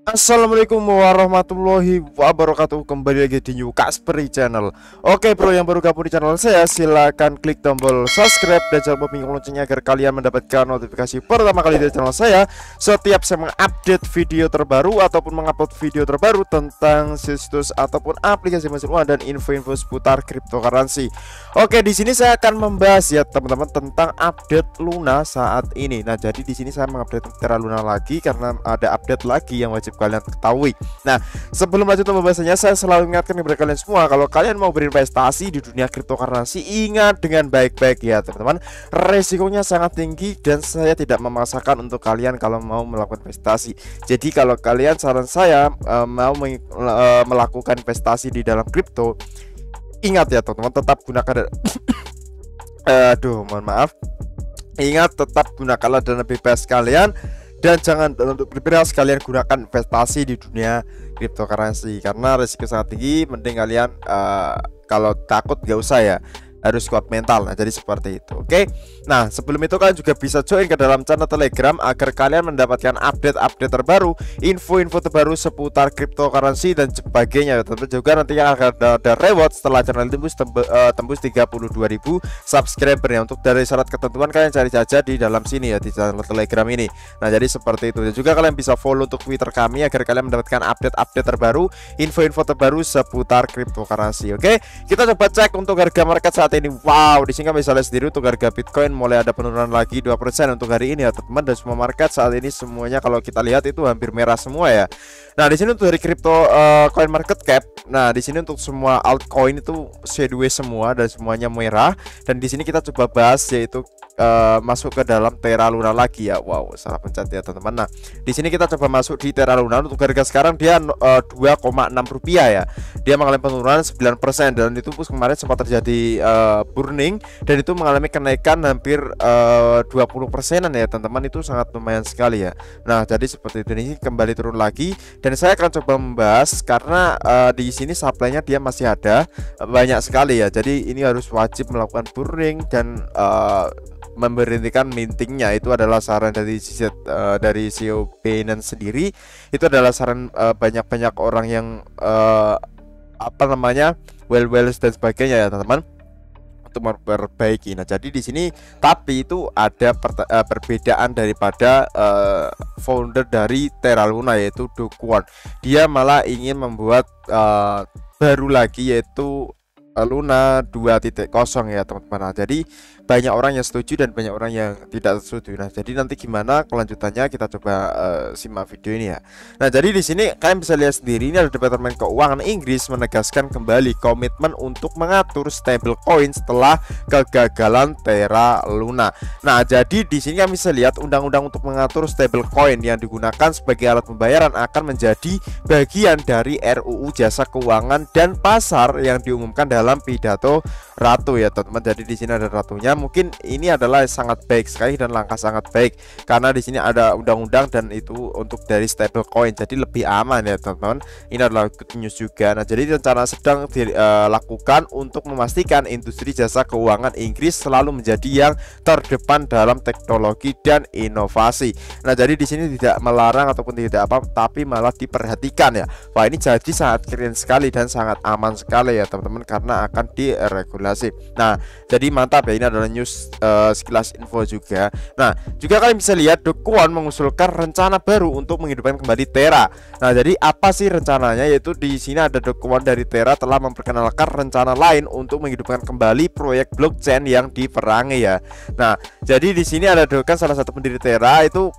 Assalamualaikum warahmatullahi wabarakatuh. Kembali lagi di New Kasperi Channel. Oke bro, yang baru gabung di channel saya, silahkan klik tombol subscribe dan jangan lupa bunyi loncengnya agar kalian mendapatkan notifikasi pertama kali dari channel saya setiap saya mengupdate video terbaru ataupun mengupload video terbaru tentang situs ataupun aplikasi mesin uang dan info-info seputar cryptocurrency. Oke, di sini saya akan membahas ya teman-teman tentang update Luna saat ini. Nah, jadi di sini saya mengupdate Terra Luna lagi karena ada update lagi yang wajib kalian ketahui. Nah, sebelum lanjut ke pembahasannya, saya selalu ingatkan kepada kalian semua, kalau kalian mau berinvestasi di dunia cryptocurrency, ingat dengan baik-baik ya teman-teman, resikonya sangat tinggi dan saya tidak memaksakan untuk kalian kalau mau melakukan investasi. Jadi kalau kalian, saran saya mau melakukan investasi di dalam kripto, ingat ya teman-teman, tetap gunakan aduh mohon maaf, ingat tetap gunakanlah dana bebas kalian dan jangan untuk berbeda sekalian gunakan investasi di dunia cryptocurrency karena risiko sangat tinggi. Mending kalian kalau takut gak usah ya, harus kuat mental. Nah, jadi seperti itu. Oke. Nah, sebelum itu kalian juga bisa join ke dalam channel Telegram agar kalian mendapatkan update-update terbaru, info-info terbaru seputar cryptocurrency dan sebagainya. Tentu juga nantinya akan ada reward setelah channel tembus 32.000 subscriber ya. Untuk dari syarat ketentuan kalian cari saja di dalam sini ya, di channel Telegram ini. Nah, jadi seperti itu. Dan juga kalian bisa follow untuk Twitter kami agar kalian mendapatkan update-update terbaru, info-info terbaru seputar cryptocurrency. Oke. Kita coba cek untuk harga market saat ini. Wow, di sini kami bisa lihat sendiri untuk harga Bitcoin mulai ada penurunan lagi 2% untuk hari ini ya teman-teman, dan semua market saat ini semuanya kalau kita lihat itu hampir merah semua ya. Nah, di sini untuk dari crypto coin market cap. Nah, di sini untuk semua altcoin itu sideways semua dan semuanya merah. Dan di sini kita coba bahas yaitu masuk ke dalam Terra Luna lagi ya. Wow, salah pencet ya teman-teman. Nah, di sini kita coba masuk di Terra Luna. Untuk harga sekarang dia 2,6 rupiah ya. Dia mengalami penurunan 9% dan itu kemarin sempat terjadi burning dan itu mengalami kenaikan hampir 20%an ya teman-teman. Itu sangat lumayan sekali ya. Nah, jadi seperti itu, ini kembali turun lagi dan saya akan coba membahas karena di sini supply-nya dia masih ada banyak sekali ya. Jadi ini harus wajib melakukan burning dan memberhentikan mintingnya. Itu adalah saran dari dari CEO Binance sendiri. Itu adalah saran banyak-banyak orang yang apa namanya, well dan sebagainya ya teman-teman, untuk memperbaiki. Nah, jadi di sini tapi itu ada perbedaan daripada founder dari Terra Luna yaitu Do Kwon. Dia malah ingin membuat baru lagi yaitu Luna 2.0 ya teman-teman. Nah, jadi banyak orang yang setuju dan banyak orang yang tidak setuju. Nah, jadi nanti gimana kelanjutannya kita coba simak video ini ya. Nah, jadi di sini kalian bisa lihat sendiri, ini ada Departemen Keuangan Inggris menegaskan kembali komitmen untuk mengatur stablecoin setelah kegagalan Terra Luna. Nah, jadi di sini kami bisa lihat undang-undang untuk mengatur stablecoin yang digunakan sebagai alat pembayaran akan menjadi bagian dari RUU Jasa Keuangan dan Pasar yang diumumkan dalam pidato Ratu ya teman-teman. Jadi di sini ada ratunya. Mungkin ini adalah sangat baik sekali dan langkah sangat baik karena di sini ada undang-undang dan itu untuk dari stablecoin, jadi lebih aman ya teman-teman. Ini adalah good news juga. Nah, jadi rencana sedang dilakukan untuk memastikan industri jasa keuangan Inggris selalu menjadi yang terdepan dalam teknologi dan inovasi. Nah, jadi di sini tidak melarang ataupun tidak apa, tapi malah diperhatikan ya. Wah, ini jadi sangat keren sekali dan sangat aman sekali ya teman-teman karena akan diregulasi. Nah, jadi mantap ya, ini adalah news sekilas info juga. Nah, juga kalian bisa lihat Do Kwon mengusulkan rencana baru untuk menghidupkan kembali Terra. Nah, jadi apa sih rencananya? Yaitu di sini ada Do Kwon dari Terra telah memperkenalkan rencana lain untuk menghidupkan kembali proyek blockchain yang diperangi ya. Nah, jadi di sini ada Do Kwon, salah satu pendiri Terra itu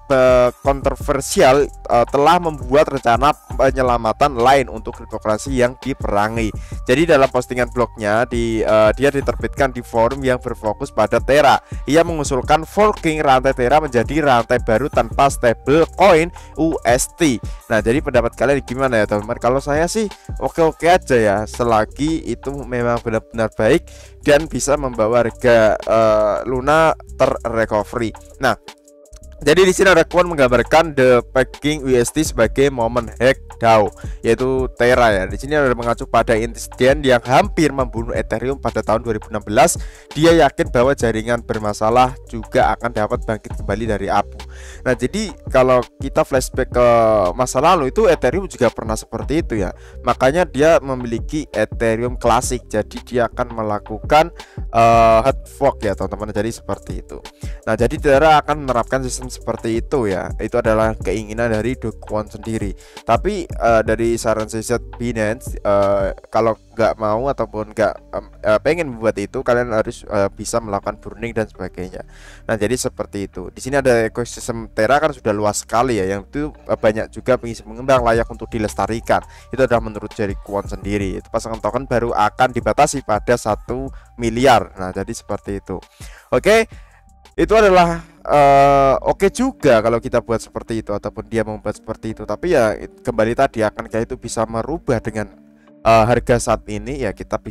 kontroversial telah membuat rencana penyelamatan lain untuk cryptocurrency yang diperangi. Jadi dalam postingan blognya dia diterbitkan di forum yang berfokus pada Terra. Ia mengusulkan forking rantai Terra menjadi rantai baru tanpa stable coin UST. Nah, jadi pendapat kalian gimana ya teman-teman? Kalau saya sih oke-oke aja ya, selagi itu memang benar-benar baik dan bisa membawa harga Luna terrecovery. Nah, Jadi di sini ada quote menggambarkan the pegging UST sebagai momen hack DAO, yaitu Terra ya. Di sini ada mengacu pada insiden yang hampir membunuh Ethereum pada tahun 2016. Dia yakin bahwa jaringan bermasalah juga akan dapat bangkit kembali dari abu. Nah, jadi kalau kita flashback ke masa lalu itu Ethereum juga pernah seperti itu ya. Makanya dia memiliki Ethereum klasik. Jadi dia akan melakukan hard fork ya, teman-teman. Jadi seperti itu. Nah, jadi Terra akan menerapkan sistem seperti itu ya. Itu adalah keinginan dari Do Kwon sendiri. Tapi dari saran riset Binance, kalau nggak mau ataupun nggak pengen membuat itu, kalian harus bisa melakukan burning dan sebagainya. Nah, jadi seperti itu. Di sini ada ekosistem Terra kan sudah luas sekali ya, yang itu banyak juga pengisi pengembang layak untuk dilestarikan. Itu adalah menurut Jerry Kwon sendiri. Itu pasangan token baru akan dibatasi pada 1 miliar. Nah, jadi seperti itu. Oke. Itu adalah oke juga kalau kita buat seperti itu ataupun dia membuat seperti itu. Tapi ya kembali tadi, akankah itu bisa merubah dengan harga saat ini ya, kita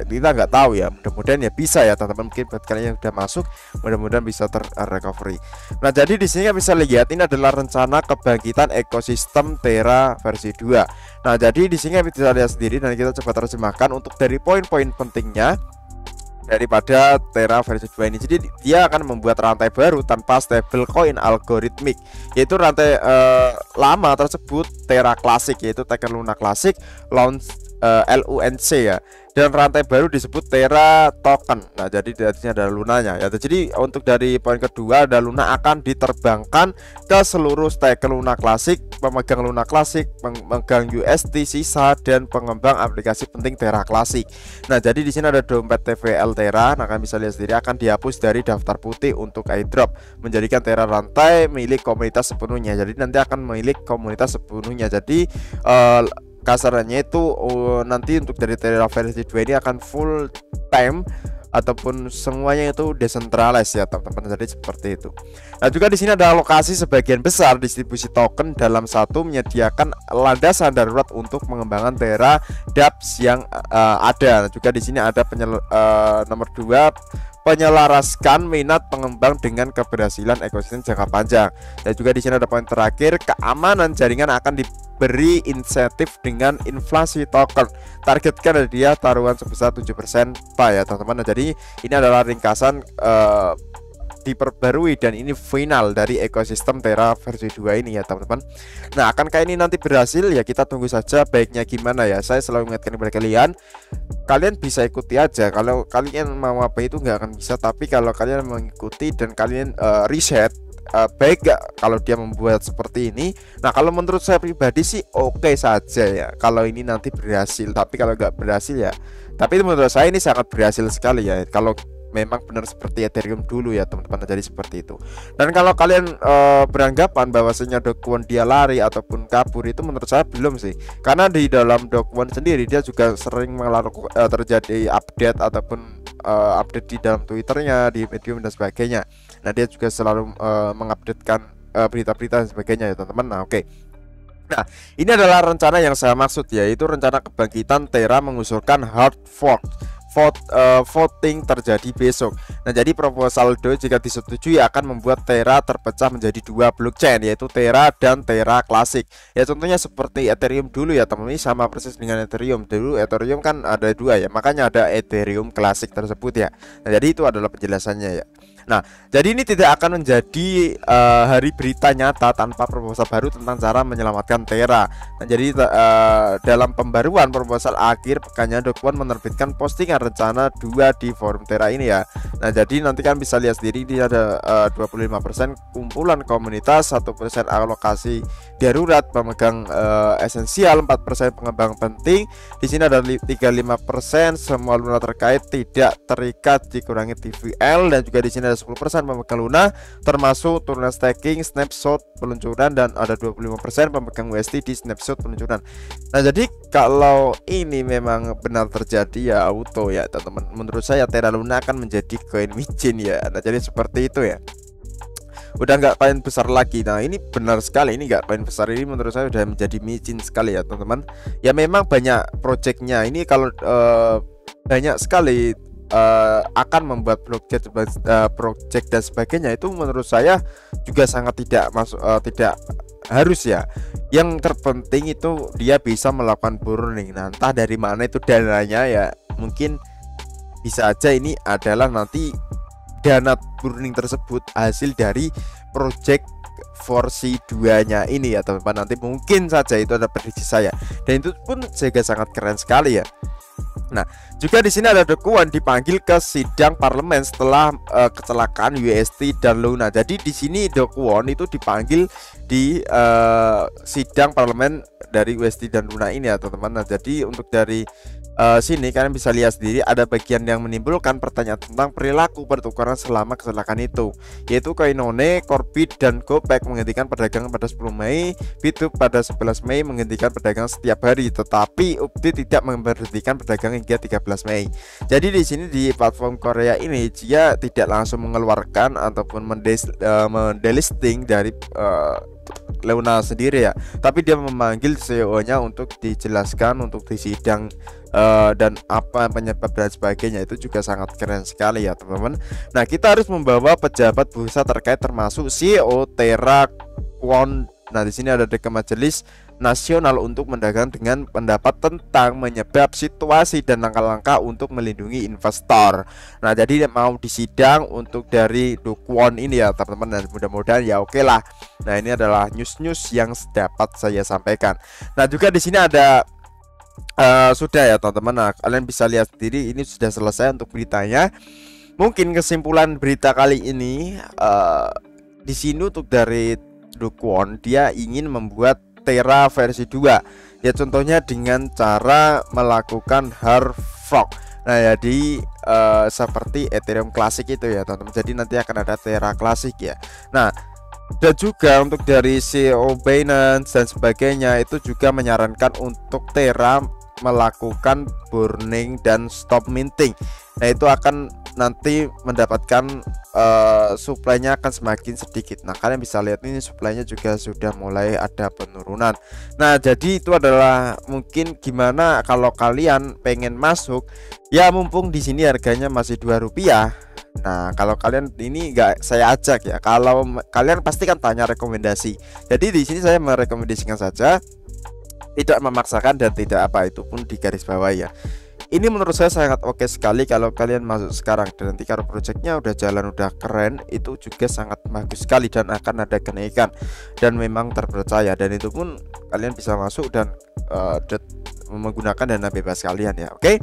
nggak tahu ya. Mudah-mudahan ya bisa ya teman-teman. Mungkin buat kalian yang udah masuk, mudah-mudahan bisa terrecovery. Nah, jadi di sini bisa lihat ini adalah rencana kebangkitan ekosistem Terra versi 2. Nah, jadi di sini bisa lihat sendiri dan kita coba terjemahkan untuk dari poin-poin pentingnya daripada Terra versi 2 ini. Jadi dia akan membuat rantai baru tanpa stablecoin algoritmik, yaitu rantai lama tersebut Terra Classic, yaitu Token Luna Classic launch LUNC ya, dan rantai baru disebut Terra Token. Nah, jadi di sini ada lunanya ya. Jadi untuk dari poin kedua, ada Luna akan diterbangkan ke seluruh staker Luna Classic, pemegang Luna Classic, pemegang UST sisa, dan pengembang aplikasi penting Terra Classic. Nah, jadi di sini ada dompet TVL Terra. Nah, kalian bisa lihat sendiri akan dihapus dari daftar putih untuk airdrop, menjadikan Terra rantai milik komunitas sepenuhnya. Jadi nanti akan milik komunitas sepenuhnya. Jadi kasarannya itu nanti untuk dari Terra versi 2 ini akan full time ataupun semuanya itu decentralized ya teman-teman. Jadi seperti itu. Nah, juga di sini ada alokasi sebagian besar distribusi token dalam satu menyediakan landasan darurat untuk mengembangkan Terra dApps yang ada. Nah, juga di sini ada nomor 2, penyelaraskan minat pengembang dengan keberhasilan ekosistem jangka panjang. Dan juga di sini ada poin terakhir, keamanan jaringan akan diberi insentif dengan inflasi token. Targetkan dia taruhan sebesar 7% Pak ya teman-teman. Nah, jadi ini adalah ringkasan diperbarui dan ini final dari ekosistem Terra versi 2 ini ya teman-teman. Nah, akankah ini nanti berhasil ya, kita tunggu saja. Baiknya gimana ya, saya selalu mengingatkan kepada kalian bisa ikuti aja. Kalau kalian mau apa itu nggak akan bisa, tapi kalau kalian mengikuti dan kalian riset baik gak kalau dia membuat seperti ini. Nah, kalau menurut saya pribadi sih oke saja ya kalau ini nanti berhasil. Tapi kalau nggak berhasil ya, tapi menurut saya ini sangat berhasil sekali ya kalau memang benar seperti Ethereum dulu ya teman-teman. Jadi seperti itu. Dan kalau kalian beranggapan bahwasanya Do Kwon dia lari ataupun kabur, itu menurut saya belum sih, karena di dalam Do Kwon sendiri dia juga sering melakukan terjadi update ataupun update di dalam Twitternya, di Medium dan sebagainya. Nah, dia juga selalu mengupdatekan berita-berita dan sebagainya ya teman-teman. Nah, oke. Nah, ini adalah rencana yang saya maksud, yaitu rencana kebangkitan Terra mengusulkan hard fork. Voting terjadi besok. Nah, jadi proposal Do jika disetujui akan membuat Terra terpecah menjadi 2 blockchain, yaitu Terra dan Terra Classic. Ya, contohnya seperti Ethereum dulu ya teman-teman, sama persis dengan Ethereum. Dulu Ethereum kan ada 2 ya, makanya ada Ethereum Classic tersebut ya. Nah, jadi itu adalah penjelasannya ya. Nah, jadi ini tidak akan menjadi hari berita nyata tanpa proposal baru tentang cara menyelamatkan Terra. Nah, jadi dalam pembaruan proposal akhir pekannya, Do Kwon menerbitkan postingan rencana 2 di forum Terra ini ya. Nah, jadi nanti kan bisa lihat sendiri, dia ada 25% kumpulan komunitas, 1% alokasi darurat pemegang esensial, 4% pengembang penting. Di sini ada 35% semua Luna terkait tidak terikat dikurangi TVL, dan juga di sini ada 10% pemegang Luna termasuk turunan staking, snapshot peluncuran, dan ada 25% pemegang UST di snapshot peluncuran. Nah, jadi kalau ini memang benar terjadi ya auto ya teman-teman, menurut saya Terra Luna akan menjadi koin micin ya. Nah, jadi seperti itu ya, udah nggak koin besar lagi. Nah, ini benar sekali, ini nggak koin besar, ini menurut saya udah menjadi micin sekali ya teman-teman. Ya, memang banyak projectnya ini, kalau banyak sekali akan membuat project dan sebagainya, itu menurut saya juga sangat tidak masuk, tidak harus ya. Yang terpenting itu dia bisa melakukan burning. Nah, entah dari mana itu dananya ya, mungkin bisa aja ini adalah nanti dana burning tersebut hasil dari project versi 2 nya ini ya teman-teman. Nanti mungkin saja, itu ada prediksi saya, dan itu pun juga sangat keren sekali ya. Nah, juga di sini ada Dokuan dipanggil ke sidang parlemen setelah kecelakaan UST dan Luna. Jadi di sini Dokuan itu dipanggil di sidang parlemen dari UST dan Luna ini ya teman-teman. Nah, jadi untuk dari sini kalian bisa lihat sendiri ada bagian yang menimbulkan pertanyaan tentang perilaku pertukaran selama kecelakaan itu, yaitu Koinone, Corbit, dan Gopek menghentikan perdagangan pada 10 Mei, Bitup pada 11 Mei menghentikan perdagangan setiap hari, tetapi Update tidak memberhentikan perdagangan hingga 13 Mei. Jadi di sini di platform Korea ini dia tidak langsung mengeluarkan ataupun mendelisting dari Luna sendiri ya, tapi dia memanggil CEO-nya untuk dijelaskan untuk disidang dan apa penyebab dan sebagainya. Itu juga sangat keren sekali ya teman-teman. Nah, kita harus membawa pejabat bursa terkait termasuk CEO Terra Kwon. Nah, di sini ada ke Majelis Nasional untuk mendagang dengan pendapat tentang menyebab situasi dan langkah-langkah untuk melindungi investor. Nah, jadi mau disidang untuk dari Dokuan ini ya teman-teman, dan mudah-mudahan ya oke lah. Nah, ini adalah news-news yang dapat saya sampaikan. Nah, juga di sini ada sudah ya teman-teman. Nah, kalian bisa lihat sendiri ini sudah selesai untuk beritanya. Mungkin kesimpulan berita kali ini di sini untuk dari Dokuan, dia ingin membuat Terra versi 2 ya, contohnya dengan cara melakukan hard fork. Nah, jadi seperti Ethereum klasik itu ya teman-teman. Jadi nanti akan ada Terra klasik ya. Nah, dan juga untuk dari CEO Binance dan sebagainya itu juga menyarankan untuk Terra melakukan burning dan stop minting. Nah, itu akan nanti mendapatkan supply-nya akan semakin sedikit. Nah, kalian bisa lihat ini supply-nya juga sudah mulai ada penurunan. Nah, jadi itu adalah mungkin gimana kalau kalian pengen masuk ya, mumpung di sini harganya masih Rp2. Nah, kalau kalian ini enggak saya ajak ya, kalau kalian pasti kan tanya rekomendasi. Jadi di sini saya merekomendasikan saja, tidak memaksakan dan tidak apa, itu pun di garis bawah ya. Ini menurut saya sangat oke sekali kalau kalian masuk sekarang, dan nanti kalau projectnya udah jalan, udah keren, itu juga sangat bagus sekali dan akan ada kenaikan dan memang terpercaya, dan itu pun kalian bisa masuk dan menggunakan dana bebas kalian ya. Oke.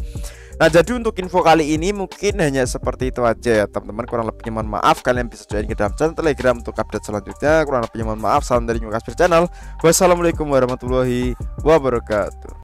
Nah, jadi untuk info kali ini mungkin hanya seperti itu aja ya teman-teman. Kurang lebihnya mohon maaf. Kalian bisa join ke dalam channel Telegram untuk update selanjutnya. Kurang lebihnya mohon maaf. Salam dari New Kasper Channel. Wassalamualaikum warahmatullahi wabarakatuh.